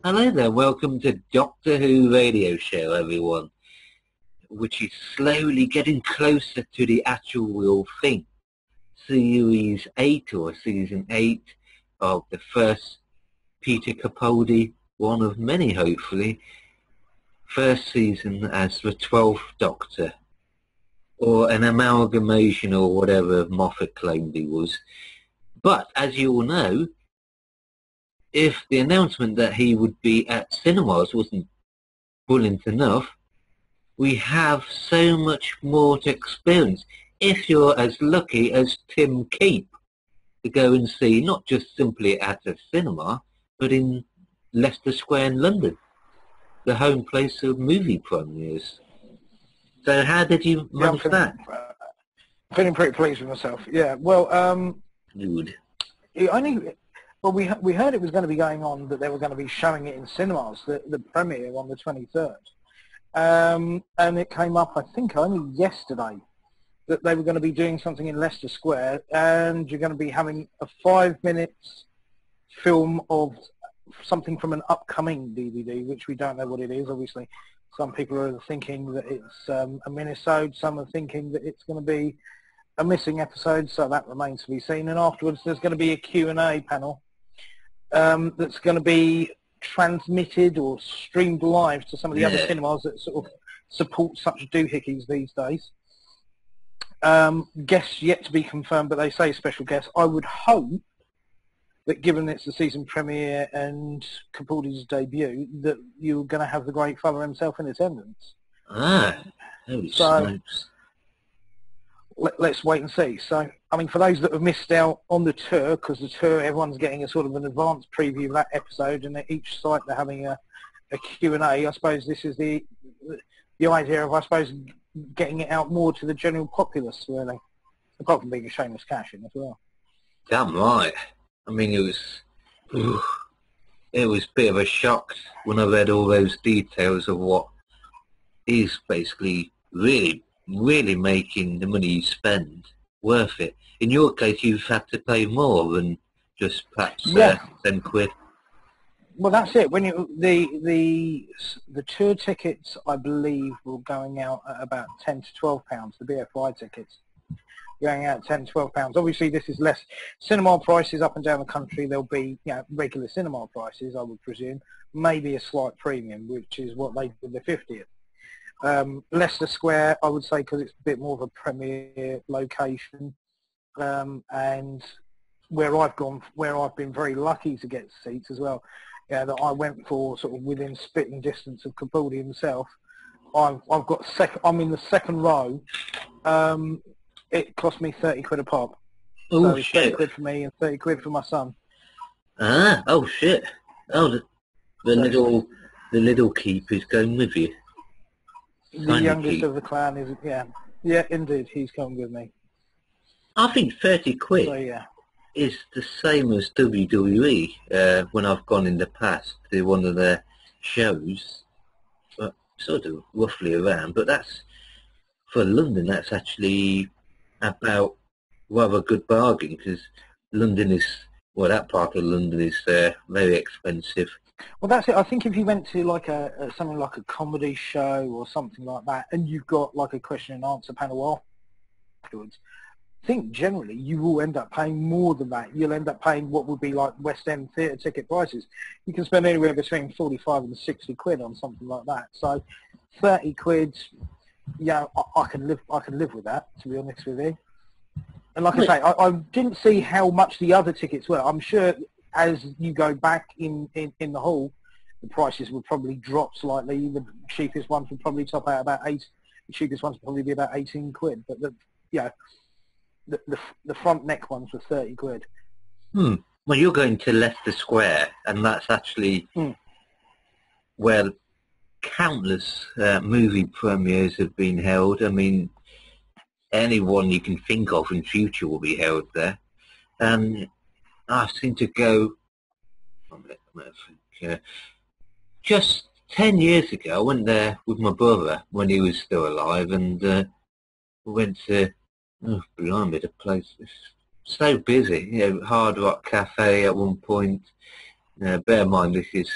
Hello there, welcome to Doctor Who Radio Show, everyone, which is slowly getting closer to the actual real thing. Series 8 or Season 8 of the first Peter Capaldi, one of many hopefully, first season as the 12th Doctor, or an amalgamation or whatever Moffat claimed he was. But as you all know, if the announcement that he would be at cinemas wasn't brilliant enough, we have so much more to experience if you're as lucky as Tim Keep to go and see not just simply at a cinema, but in Leicester Square in London, the home place of movie premieres. So how did you manage that? Feeling pretty pleased with myself. Yeah, well, Good. Well, we heard it was going to be going on, that they were going to be showing it in cinemas, the premiere on the 23rd. And it came up, I think, only yesterday, that they were going to be doing something in Leicester Square, and you're going to be having a 5-minute film of something from an upcoming DVD, which we don't know what it is, obviously. Some people are thinking that it's a minisode, some are thinking that it's going to be a missing episode, so that remains to be seen. And afterwards there's going to be a Q&A panel that's going to be transmitted or streamed live to some of the other cinemas that sort of support such doohickeys these days. Guests yet to be confirmed, but they say special guests. I would hope that given it's the season premiere and Capaldi's debut, that you're going to have the great fella himself in attendance. Holy smokes. Let's wait and see. So, I mean, for those that have missed out on the tour, because the tour, everyone's getting a sort of an advanced preview of that episode, and at each site they're having a Q&A. I suppose this is the idea of, I suppose, getting it out more to the general populace, really, apart from being a shameless cash-in as well. Damn right. I mean, it was a bit of a shock when I read all those details of what is basically really making the money you spend worth it. In your case, you've had to pay more than just perhaps £10. Well, that's it. When the tour tickets, I believe, were going out at about £10 to £12. The BFI tickets going out at £10 to £12. Obviously, this is less. Cinema prices up and down the country, there'll be regular cinema prices, I would presume. Maybe a slight premium, which is what they did with the 50th. Leicester Square, I would say, because it's a bit more of a premier location, and where I've been very lucky to get seats as well. Yeah, that I went for sort of within spitting distance of Capaldi himself. I'm in the second row. It cost me £30 a pop. Oh, so shit! £30 for me and £30 for my son. Oh shit! Oh, the little keep is going with you. The youngest of the clan is, yeah, indeed, he's coming with me. I think £30 so, is the same as WWE when I've gone in the past to one of their shows, sort of roughly around. But that's for London. That's actually about rather a good bargain, because London is, well, that part of London is very expensive. Well, that's it. I think if you went to like something like a comedy show or something like that, and you've got like a question and answer panel afterwards, I think generally you will end up paying more than that. You'll end up paying what would be like West End theatre ticket prices. You can spend anywhere between 45 and 60 quid on something like that. So 30 quid, yeah, I can live with that, to be honest with you. And like I say, I didn't see how much the other tickets were. I'm sure as you go back in the hall, the prices will probably drop slightly. The cheapest ones will probably top out about 8. The cheapest ones will probably be about 18 quid. But the front neck ones were 30 quid. Well, you're going to Leicester Square, and that's actually where countless movie premieres have been held. I mean, anyone you can think of in future will be held there. And I seem to go, just 10 years ago, I went there with my brother when he was still alive, and we went to, blimey, the place is so busy. You know, Hard Rock Cafe at one point. Bear in mind, this is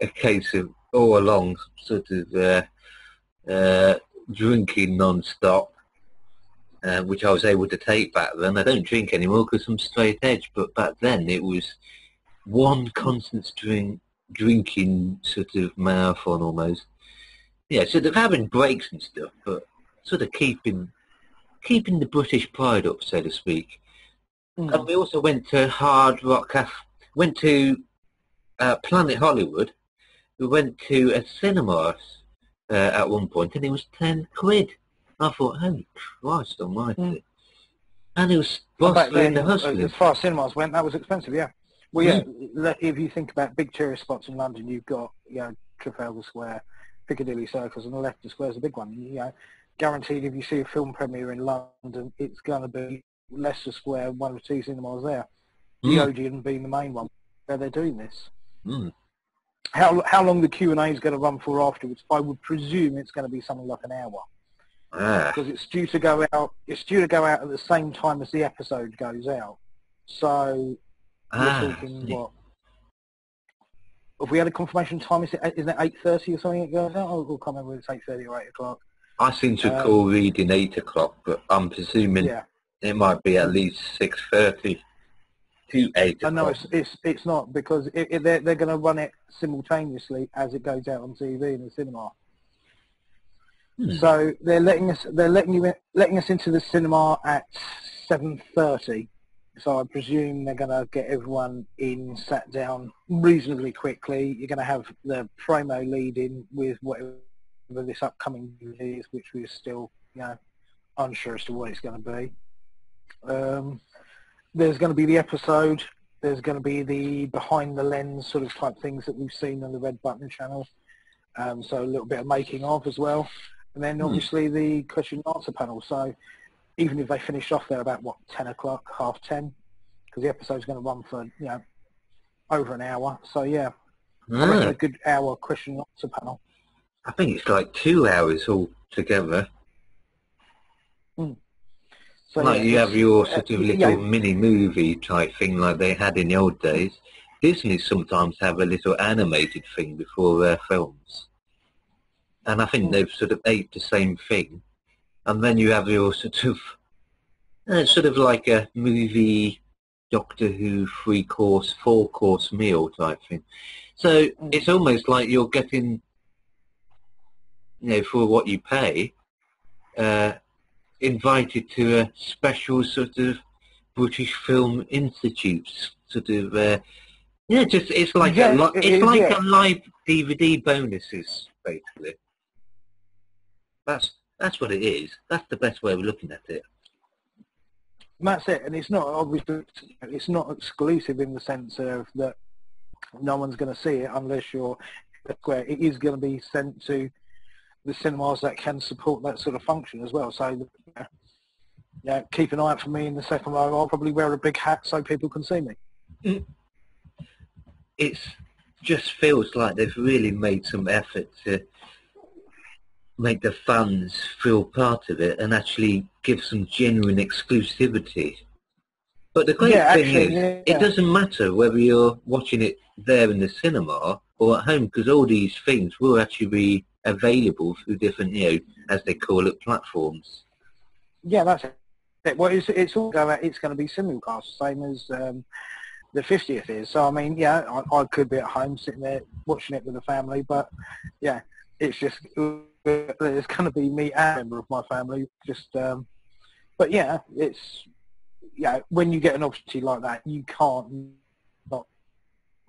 a case of all along sort of drinking non-stop, which I was able to take back then. I don't drink anymore because I'm straight edge, but back then it was one constant drinking sort of marathon almost. Yeah, sort of having breaks and stuff, but sort of keeping the British pride up, so to speak. And we also went to Hard Rock Cafe, went to Planet Hollywood. We went to a cinema at one point, and it was £10. I thought, holy Christ almighty. And it was bustling and hustling. As far as cinemas went, that was expensive, yeah. Well, yeah, if you think about big tourist spots in London, you've got, Trafalgar Square, Piccadilly Circus, and the Leicester Square is a big one. Guaranteed if you see a film premiere in London, it's going to be Leicester Square, one of two cinemas there. The Odeon being the main one where they're doing this. How long the Q&A is going to run for afterwards? I would presume it's going to be something like an hour, because it's due to go out. It's due to go out at the same time as the episode goes out. So you're talking what? Have we had a confirmation time? Is it 8:30 or something it goes out? I can't remember whether it's 8:30 or 8 o'clock. I seem to recall reading 8 o'clock, but I'm presuming it might be at least 6:30 to 8 o'clock. No, it's not, because they're going to run it simultaneously as it goes out on TV in the cinema. So they're letting us into the cinema at 7:30. So I presume they're going to get everyone in, sat down reasonably quickly. You're going to have the promo lead in with whatever this upcoming movie is, which we're still, unsure as to what it's going to be. There's going to be the episode. There's going to be the behind the lens sort of type things that we've seen on the Red Button channel. So a little bit of making of as well. And then obviously the question and answer panel. So even if they finish off there about, 10 o'clock, 10:30, because the episode's going to run for, over an hour. So, I reckon a good hour question and answer panel. I think it's like 2 hours altogether. So, like you have your sort of little mini movie type thing like they had in the old days. Disney sometimes have a little animated thing before their films. And I think they've sort of ate the same thing. And then you have your sort of like a movie Doctor Who 3-course, 4-course meal type thing. So it's almost like you're getting, for what you pay, invited to a special sort of British Film Institute sort of, it's like a live DVD bonuses, basically. That's what it is. That's the best way of looking at it. That's it, and it's not obviously it's not exclusive in the sense of that no one's going to see it unless you're square. It is going to be sent to the cinemas that can support that sort of function as well. So, keep an eye out for me in the second row. I'll probably wear a big hat so people can see me. It just feels like they've really made some effort to make the fans feel part of it and actually give some genuine exclusivity. But the great thing is, it doesn't matter whether you're watching it there in the cinema or at home, because all these things will actually be available through different, as they call it, platforms. Yeah, that's it. Well, it's all going to be simulcast, same as the 50th is. So, I mean, I could be at home sitting there watching it with the family, but, it's just... It's going to be me and a member of my family. But it's when you get an opportunity like that, you can't not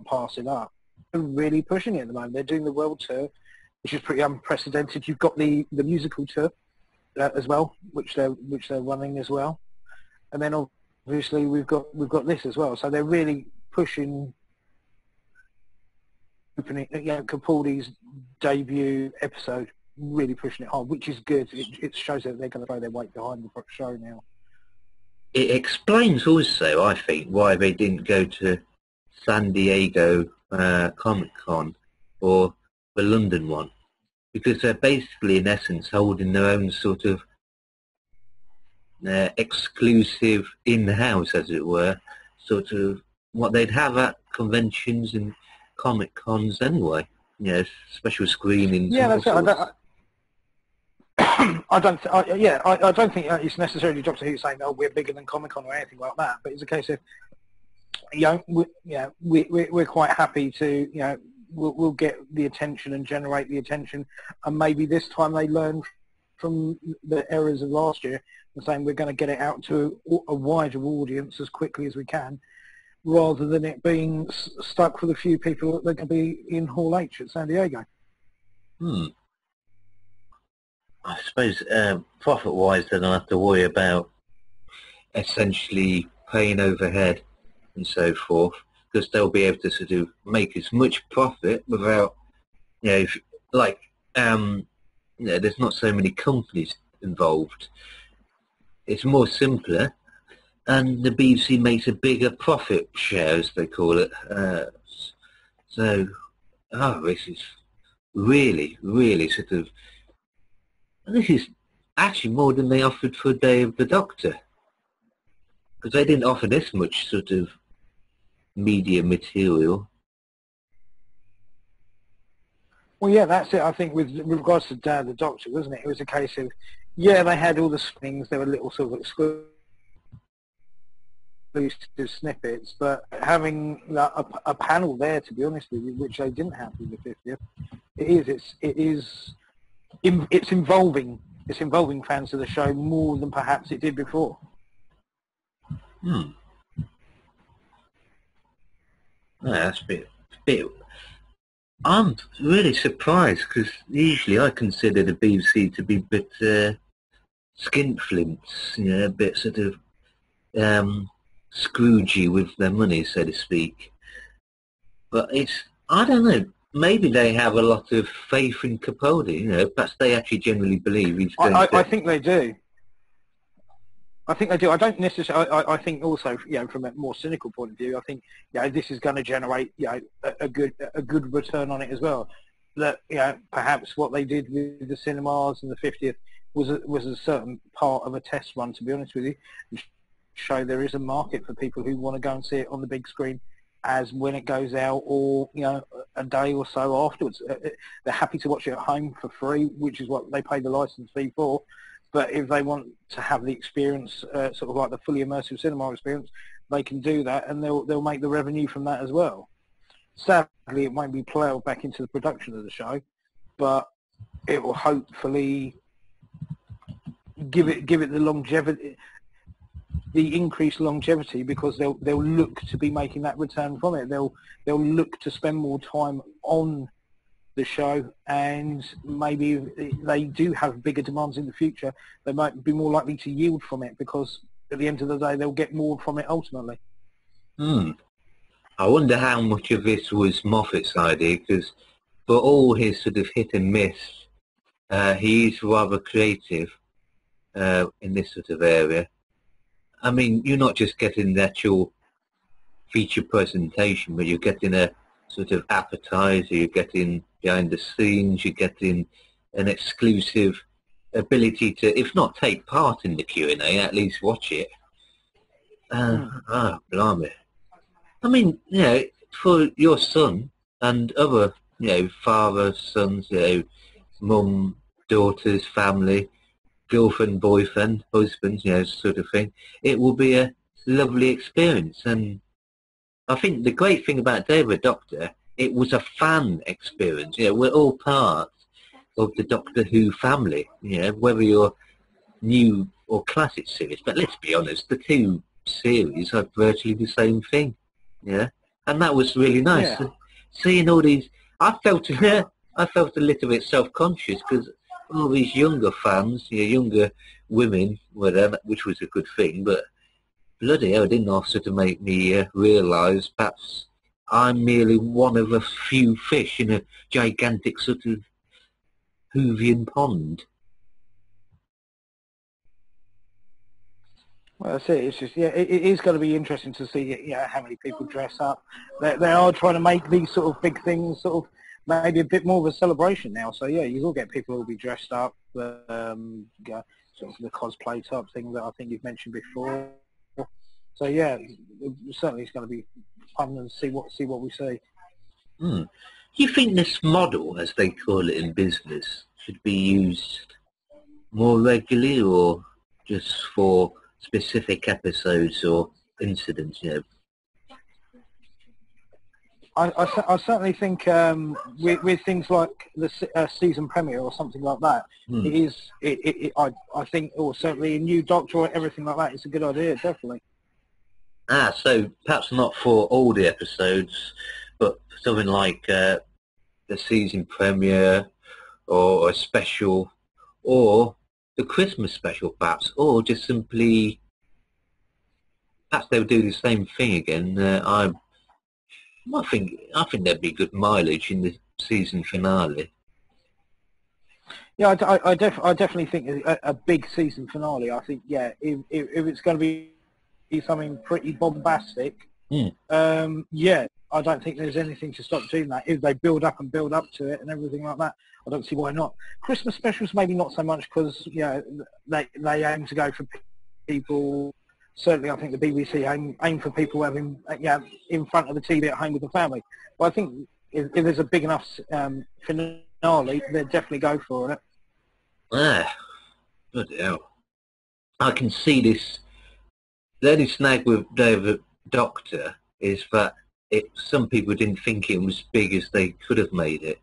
pass it up. They're really pushing it at the moment. They're doing the world tour, which is pretty unprecedented. You've got the musical tour as well, which they're running as well, and then obviously we've got this as well. So they're really pushing, opening, Capaldi's debut episode, really pushing it hard, which is good. It shows that they're going to throw their weight behind the show now. It explains also, I think, why they didn't go to San Diego Comic-Con or the London one, because they're basically, in essence, holding their own sort of exclusive in-house, as it were, sort of what they'd have at conventions and Comic-Cons anyway. Special screenings. Yeah, that's it. I don't think it's necessarily Doctor Who saying, "Oh, we're bigger than Comic Con" or anything like that. But it's a case of, we're quite happy to, we'll get the attention and generate the attention, and maybe this time they learn from the errors of last year and saying we're going to get it out to a wider audience as quickly as we can, rather than it being stuck with a few people that are going to be in Hall H at San Diego. I suppose profit-wise, they don't have to worry about essentially paying overhead and so forth, because they'll be able to sort of make as much profit without, there's not so many companies involved. It's more simpler, and the BBC makes a bigger profit share, as they call it. This is really, really sort of. This is actually more than they offered for Day of the Doctor, because they didn't offer this much sort of media material. Well, yeah, that's it. I think with regards to Day of the Doctor, wasn't it? It was a case of, they had all the things, there were little sort of exclusive snippets, but having a panel there, to be honest with you, which they didn't have with the 50th, it's involving fans of the show more than perhaps it did before. Yeah, that's a bit. I'm really surprised, because usually I consider the BBC to be a bit skinflints, a bit sort of Scroogey with their money, so to speak. But I don't know. Maybe they have a lot of faith in Capaldi. Perhaps they actually genuinely believe he's going to... I think they do. I think they do. I don't necessarily. I think also, from a more cynical point of view, I think, this is going to generate, a good return on it as well. That, perhaps what they did with the cinemas and the 50th was a certain part of a test run. To be honest with you, show there is a market for people who want to go and see it on the big screen, as when it goes out, or a day or so afterwards. They're happy to watch it at home for free, which is what they pay the license fee for. But if they want to have the experience, sort of like the fully immersive cinema experience, they can do that, and they'll make the revenue from that as well. Sadly, it won't be ploughed back into the production of the show, but it will hopefully give it the longevity, the increased longevity, because they'll look to be making that return from it. They'll look to spend more time on the show, and maybe if they do have bigger demands in the future, they might be more likely to yield from it, because at the end of the day they'll get more from it ultimately. I wonder how much of this was Moffat's idea, because for all his sort of hit and miss, he is rather creative in this sort of area. I mean, you're not just getting the actual feature presentation, but you're getting a sort of appetizer, you're getting behind the scenes, you're getting an exclusive ability to, if not take part in the Q&A, at least watch it. Blimey. I mean, for your son and other, fathers, sons, mum, daughters, family, girlfriend, boyfriend, husband, sort of thing, it will be a lovely experience. And I think the great thing about Day of the Doctor, it was a fan experience. We're all part of the Doctor Who family, whether you're new or classic series. But let's be honest, the two series are virtually the same thing, and that was really nice. Yeah. Seeing all these, I felt a little bit self-conscious, because all these younger fans, younger women, which was a good thing, but bloody hell, it didn't also to make me realise perhaps I'm merely one of a few fish in a gigantic sort of Hoovian pond. Well, that's it. It's just, yeah, it is going to be interesting to see, how many people dress up. They are trying to make these sort of big things sort of maybe a bit more of a celebration now. So yeah, you will get people who will be dressed up, sort of the cosplay type thing that I think you've mentioned before. So yeah, certainly it's going to be fun and see what we see. Hmm. Do you think this model, as they call it in business, should be used more regularly or just for specific episodes or incidents, I certainly think with things like the season premiere or something like that, Hmm. I think, or certainly a new Doctor or everything like that, it's a good idea, definitely. So perhaps not for all the episodes, but something like the season premiere or a special or the Christmas special perhaps, or just simply perhaps they'll do the same thing again. I think there'd be good mileage in the season finale. Yeah, I definitely think a big season finale. I think, yeah, if it's going to be something pretty bombastic, Hmm. yeah, I don't think there's anything to stop doing that. If they build up to it and everything like that, I don't see why not. Christmas specials maybe not so much because they aim to go for people. Certainly, I think the BBC aim for people having in front of the TV at home with the family. But I think if there's a big enough finale, they'd definitely go for it. Bloody hell. I can see this. The only snag with David Doctor is that some people didn't think it was big as they could have made it.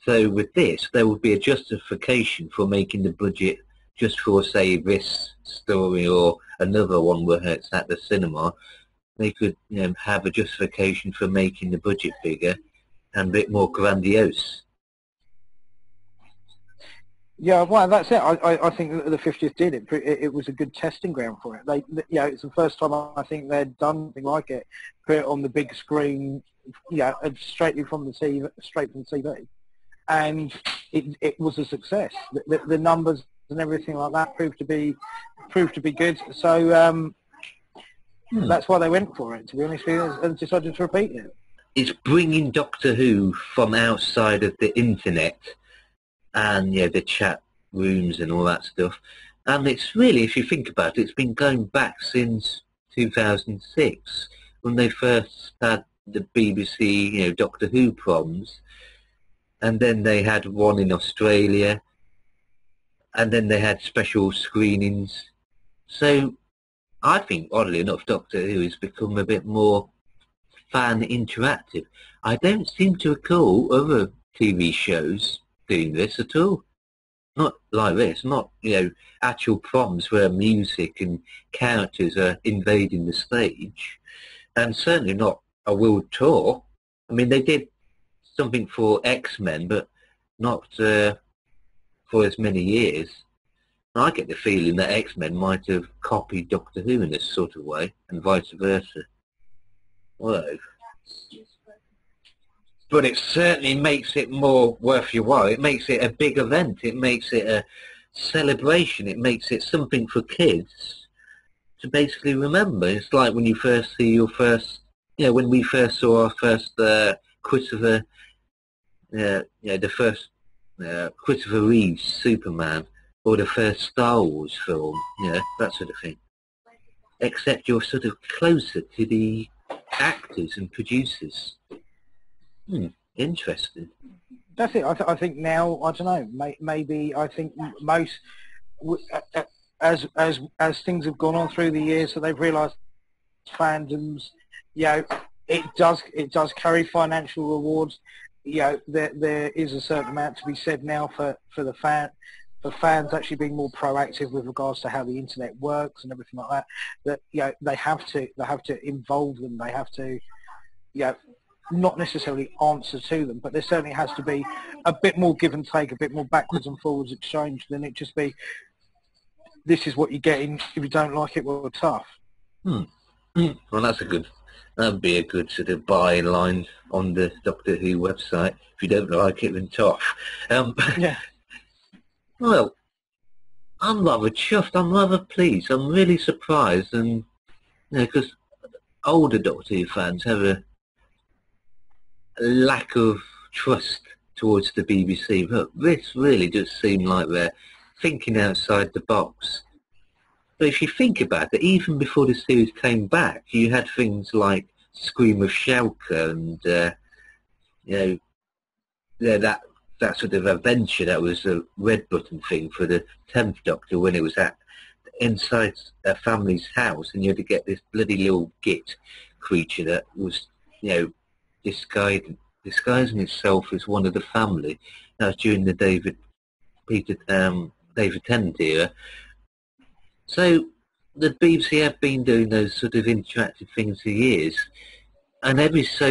So with this, there would be a justification for making the budget just for, say, this story or another one where it's at the cinema. They could have a justification for making the budget bigger and a bit more grandiose. Yeah, well, that's it. I think that the 50th did it. It was a good testing ground for it. It's the first time I think they'd done something like it. Put it on the big screen, straight from the TV, and it was a success. The numbers and everything like that proved to be good. So that's why they went for it. To be honest with you, and decided to repeat it. It's bringing Doctor Who from outside of the internet and the chat rooms and all that stuff. And it's really, if you think about it, it's been going back since 2006 when they first had the BBC, Doctor Who proms, and then they had one in Australia, and then they had special screenings. So I think, oddly enough, Doctor Who has become a bit more fan interactive. I don't seem to recall other TV shows doing this at all. Not like this, not, actual proms where music and characters are invading the stage. And certainly not a world tour. I mean, they did something for X-Men, but not for as many years. I get the feeling that X-Men might have copied Doctor Who in this sort of way, and vice versa. Although, but it certainly makes it more worth your while. It makes it a big event. It makes it a celebration. It makes it something for kids to basically remember. It's like when you first see your first, when we first saw our first Christopher, the first Christopher Reeve's Superman, or the first Star Wars film, that sort of thing. Except you're sort of closer to the actors and producers. Interesting. That's it. I think now, I don't know, maybe I think most, as things have gone on through the years, so they've realised fandoms, it does carry financial rewards. There is a certain amount to be said now for fans actually being more proactive with regards to how the internet works and everything like that. That they have to involve them. They have to not necessarily answer to them, but there certainly has to be a bit more give and take, a bit more backwards and forwards exchange than it just be, this is what you're getting, if you don't like it, well, tough. Well, that'd be a good sort of byline on the Doctor Who website. If you don't like it, then tough. Um, Yeah. well, I'm rather chuffed. I'm rather pleased. I'm really surprised, and because older Doctor Who fans have a lack of trust towards the BBC, but this really does seem like they're thinking outside the box. But if you think about it, even before the series came back, you had things like Scream of Shelter and you know, that sort of adventure that was a red button thing for the 10th Doctor when it was at inside a family's house, and you had to get this bloody little git creature that was, disguising itself as one of the family. That was during the David Tennant era. So the BBC have been doing those sort of interactive things for years, and every so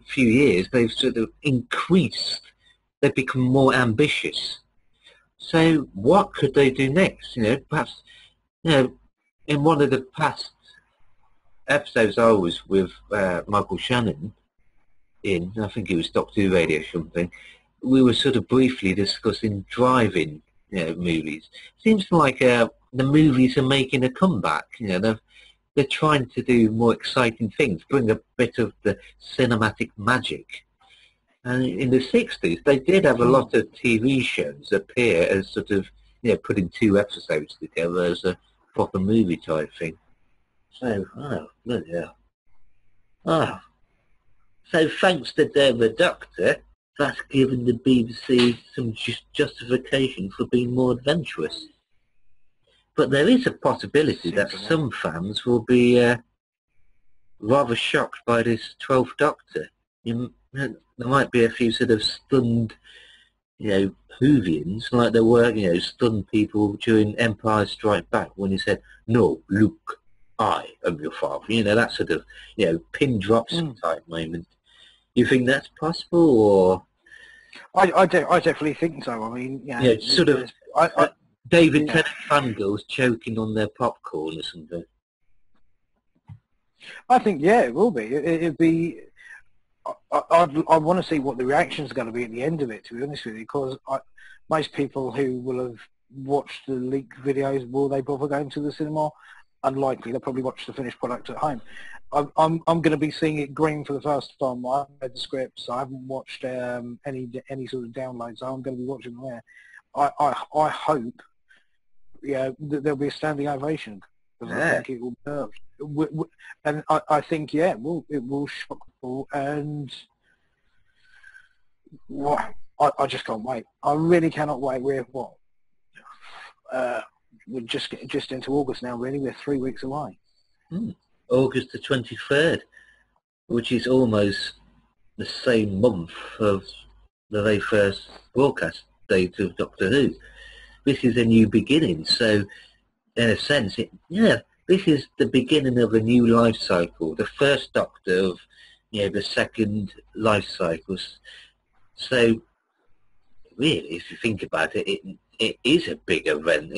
few years they've sort of increased. They've become more ambitious. So what could they do next? Perhaps in one of the past episodes I was with Michael Shannon in, I think it was Doctor Who Radio or something, we were sort of briefly discussing driving movies. Seems like the movies are making a comeback. They're trying to do more exciting things, bring a bit of the cinematic magic. And in the 60s, they did have a lot of TV shows appear as sort of, putting two episodes together as a proper movie type thing. So, so thanks to the Doctor, that's given the BBC some justification for being more adventurous. But there is a possibility that some fans will be rather shocked by this 12th Doctor. There might be a few sort of stunned, Whovians, like there were, stunned people during Empire Strike Back when he said, "No, Luke, I am your father." That sort of, pin drops type moment. You think that's possible, or? I definitely think so. I mean, sort of David Tennant fangirls choking on their popcorn or something. I think, it will be. It'd be. I want to see what the reactions are going to be at the end of it, to be honest with you, because most people who will have watched the leaked videos, will they bother going to the cinema? Unlikely. They'll probably watch the finished product at home. I'm going to be seeing it green for the first time. I haven't read the scripts. I haven't watched any sort of downloads. So I'm going to be watching them there. I hope that there'll be a standing ovation. I think it will, and I think it will shock people, and I just can't wait. I really cannot wait. We're just into August now. Really, we're 3 weeks away. August the 23rd, which is almost the same month of the very first broadcast date of Doctor Who. This is a new beginning, so in a sense, this is the beginning of a new life cycle, the first Doctor of, the second life cycles. So, really, if you think about it, it is a big event.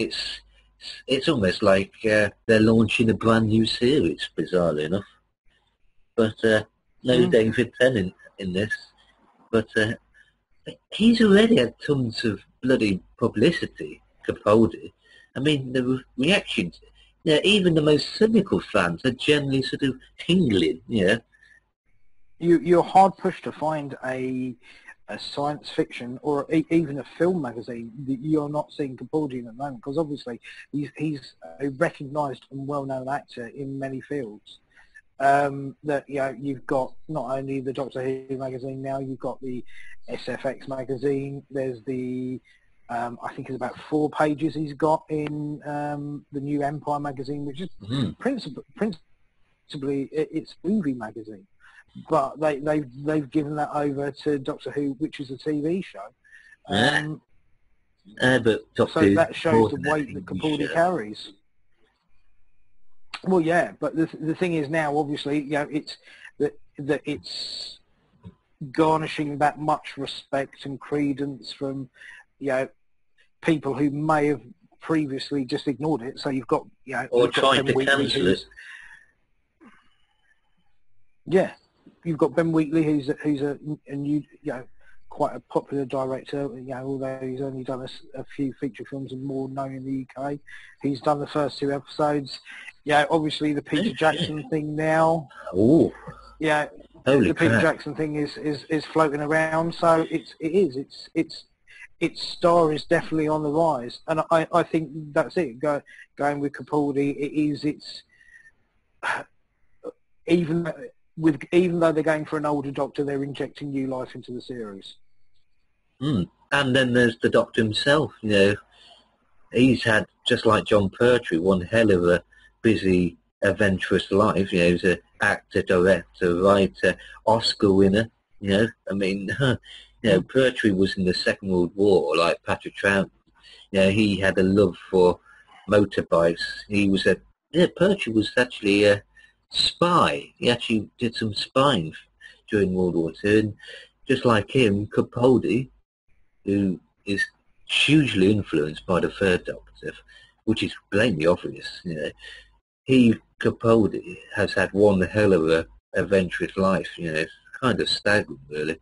It's almost like they're launching a brand new series, bizarrely enough. But no David Tennant in this. But he's already had tons of bloody publicity, Capaldi. I mean, the reactions, even the most cynical fans are generally sort of tingling, You're hard pushed to find a science fiction or even a film magazine that you're not seeing Capaldi in at the moment, because obviously he's a recognised and well-known actor in many fields. That you've got not only the Doctor Who magazine now, you've got the SFX magazine. There's the I think it's about 4 pages he's got in the new Empire magazine, which is principally it's movie magazine. But they've given that over to Doctor Who, which is a TV show. But so that shows the weight that Capaldi carries. Well, but the thing is now, obviously, it's that it's garnishing that much respect and credence from people who may have previously just ignored it. So you've got or trying to cancel it. Yeah, you've got Ben Wheatley, who's a new, quite a popular director. Although he's only done a few feature films and more known in the UK, he's done the first 2 episodes. Yeah, obviously the Peter Jackson thing now. Oh, Yeah, holy the Peter crap. Jackson thing is floating around. So its star is definitely on the rise, and I think that's it. Going with Capaldi, even even though they're going for an older Doctor, they're injecting new life into the series. And then there's the Doctor himself, he's had, just like John Pertwee, one hell of a busy, adventurous life. He's an actor, director, writer, Oscar winner. Pertwee was in the Second World War, like Patrick Troughton. He had a love for motorbikes. Pertwee was actually a spy. He actually did some spying during World War II. And just like him, Capaldi, who is hugely influenced by the Third Doctor, which is plainly obvious. Capaldi has had one hell of a adventurous life. It's kind of staggering, really.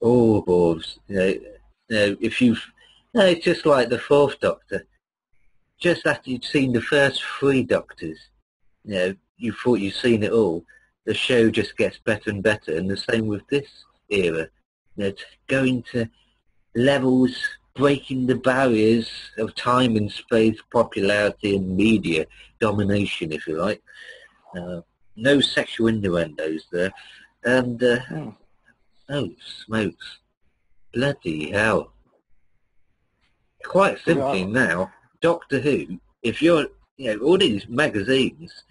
Oh, boys, if you've, it's just like the Fourth Doctor. Just after you'd seen the first 3 Doctors, you thought you'd seen it all. The show just gets better and better, and the same with this era. Going to levels, breaking the barriers of time and space, popularity and media domination, if you like. No sexual innuendos there. And, oh, smokes. Bloody hell. Quite simply now, Doctor Who, if you're, all these magazines,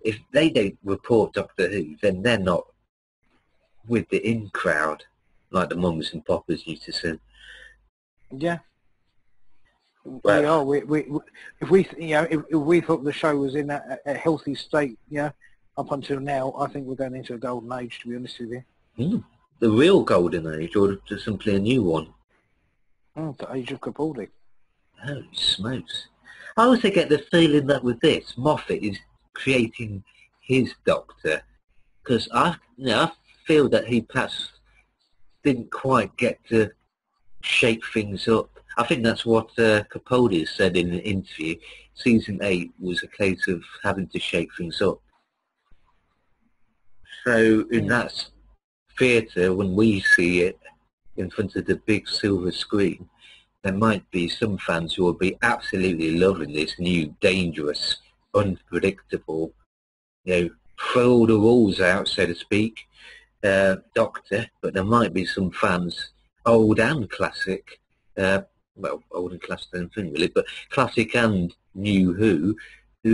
if they don't report Doctor Who, then they're not with the in crowd, like the mums and poppers used to say. Yeah. Well, If we thought the show was in a healthy state, up until now, I think we're going into a golden age, to be honest with you. The real golden age, or just simply a new one? The age of Capaldi. Holy smokes. I also get the feeling that with this, Moffat is creating his Doctor, because I feel that he perhaps didn't quite get to shake things up. I think that's what Capaldi said in an interview. Season 8 was a case of having to shake things up. So in that theatre, when we see it in front of the big silver screen, there might be some fans who will be absolutely loving this new, dangerous, unpredictable, throw all the rules out, so to speak, Doctor. But there might be some fans, old and classic, old and classic don't think really, but classic and new who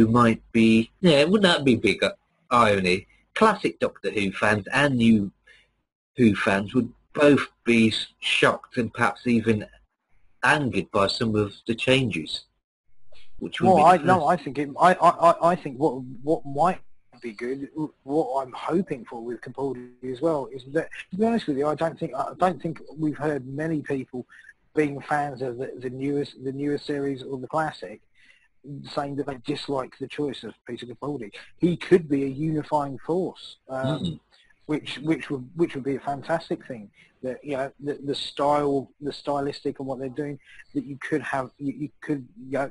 might be, wouldn't that be big irony? Classic Doctor Who fans and new Who fans would both be shocked and perhaps even angered by some of the changes. Which would I think what might be good, what I'm hoping for with Capaldi as well, is that, to be honest with you, I don't think we've heard many people being fans of the newest series or the classic saying that they dislike the choice of Peter Capaldi. He could be a unifying force, which would be a fantastic thing. That the stylistic and what they're doing, that you could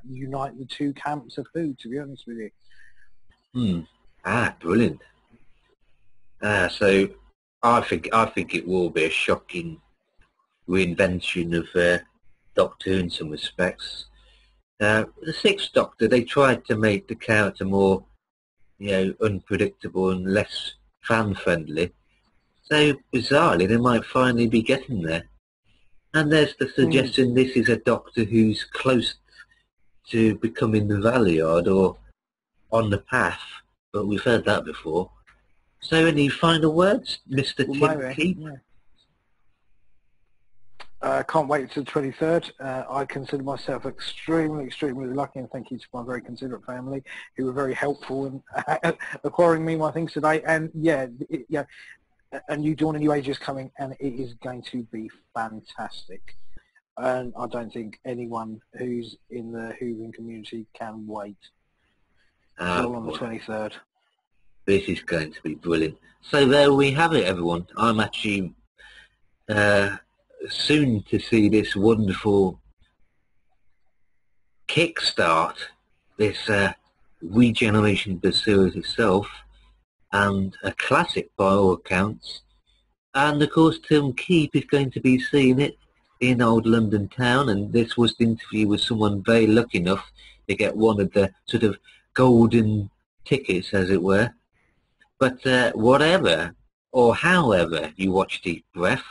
unite the 2 camps of Who. To be honest with you. Brilliant. So I think it will be a shocking reinvention of Doctor Who in some respects. The 6th Doctor, they tried to make the character more, unpredictable and less fan-friendly. So bizarrely, they might finally be getting there. And there's the suggestion this is a Doctor who's close to becoming the Valeyard or on the path, but we've heard that before. So any final words, Mr. Tim Keep? Can't wait till the 23rd. I consider myself extremely lucky, and thank you to my very considerate family who were very helpful in acquiring me my things today. And a new Dawn, a New Age is coming, and it is going to be fantastic. And I don't think anyone who's in the Whovian community can wait. It's all on the 23rd. This is going to be brilliant. So there we have it, everyone. I'm actually soon to see this wonderful kickstart, this regeneration of the series itself, and a classic by all accounts. And of course Tim Keep is going to be seeing it in old London town, and this was the interview with someone very lucky enough to get one of the sort of golden tickets, as it were. But whatever or however you watch Deep Breath,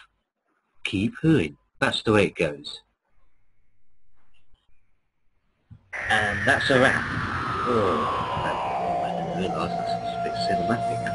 keep hooing. That's the way it goes. And that's a wrap. Oh, I didn't realise that's a bit cinematic.